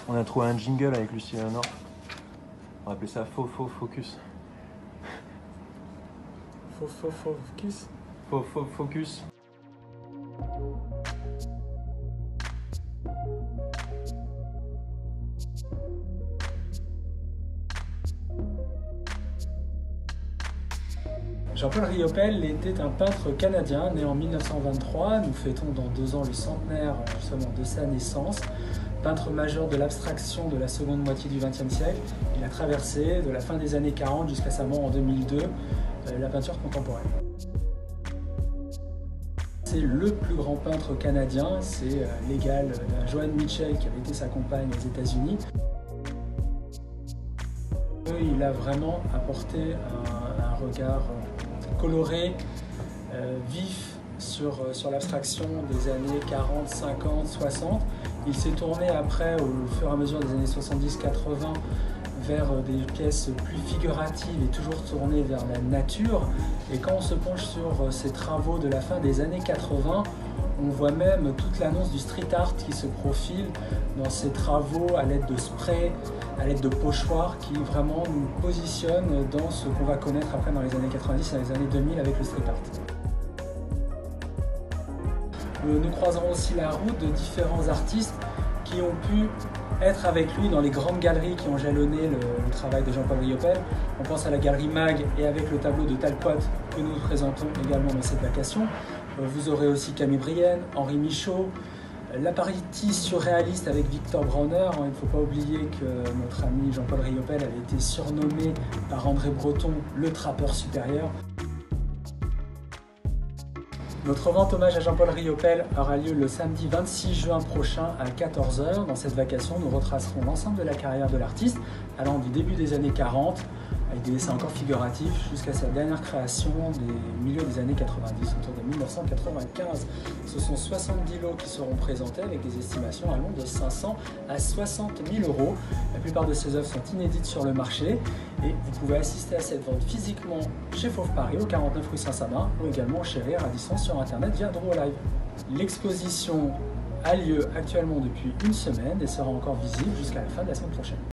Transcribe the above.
On a trouvé un jingle avec Lucie Léonard. On va appeler ça Faux Focus. Focus. Faux Focus. Jean-Paul Riopel était un peintre canadien né en 1923. Nous fêtons dans 2 ans le centenaire justement de sa naissance. Peintre majeur de l'abstraction de la seconde moitié du XXe siècle, il a traversé de la fin des années 40 jusqu'à sa mort en 2002 la peinture contemporaine. C'est le plus grand peintre canadien, c'est l'égal de Joan Mitchell qui avait été sa compagne aux États-Unis. Il a vraiment apporté un regard coloré, vif sur l'abstraction des années 40, 50, 60. Il s'est tourné après, au fur et à mesure des années 70-80, vers des pièces plus figuratives et toujours tournées vers la nature. Et quand on se penche sur ses travaux de la fin des années 80, on voit même toute l'annonce du street art qui se profile dans ses travaux à l'aide de sprays, à l'aide de pochoirs, qui vraiment nous positionnent dans ce qu'on va connaître après dans les années 90 et dans les années 2000 avec le street art. Nous croiserons aussi la route de différents artistes qui ont pu être avec lui dans les grandes galeries qui ont jalonné le travail de Jean-Paul Riopel. On pense à la galerie Mag et avec le tableau de Talcott que nous présentons également dans cette vacation. Vous aurez aussi Camille Brienne, Henri Michaud, la partie surréaliste avec Victor Bronner. Il ne faut pas oublier que notre ami Jean-Paul Riopel avait été surnommé par André Breton le trappeur supérieur. Notre vente hommage à Jean-Paul Riopel aura lieu le samedi 26 juin prochain à 14 h. Dans cette vacation, nous retracerons l'ensemble de la carrière de l'artiste, allant du début des années 40, avec des dessins encore figuratifs, jusqu'à sa dernière création des milieux des années 90, autour de 1995. Ce sont 70 lots qui seront présentés avec des estimations allant de 500 à 60 000 €. La plupart de ces œuvres sont inédites sur le marché et vous pouvez assister à cette vente physiquement chez Fauve Paris, au 49 rue Saint-Sabin, ou également chez Rire à distance sur internet via DrawLive. L'exposition a lieu actuellement depuis une semaine et sera encore visible jusqu'à la fin de la semaine prochaine.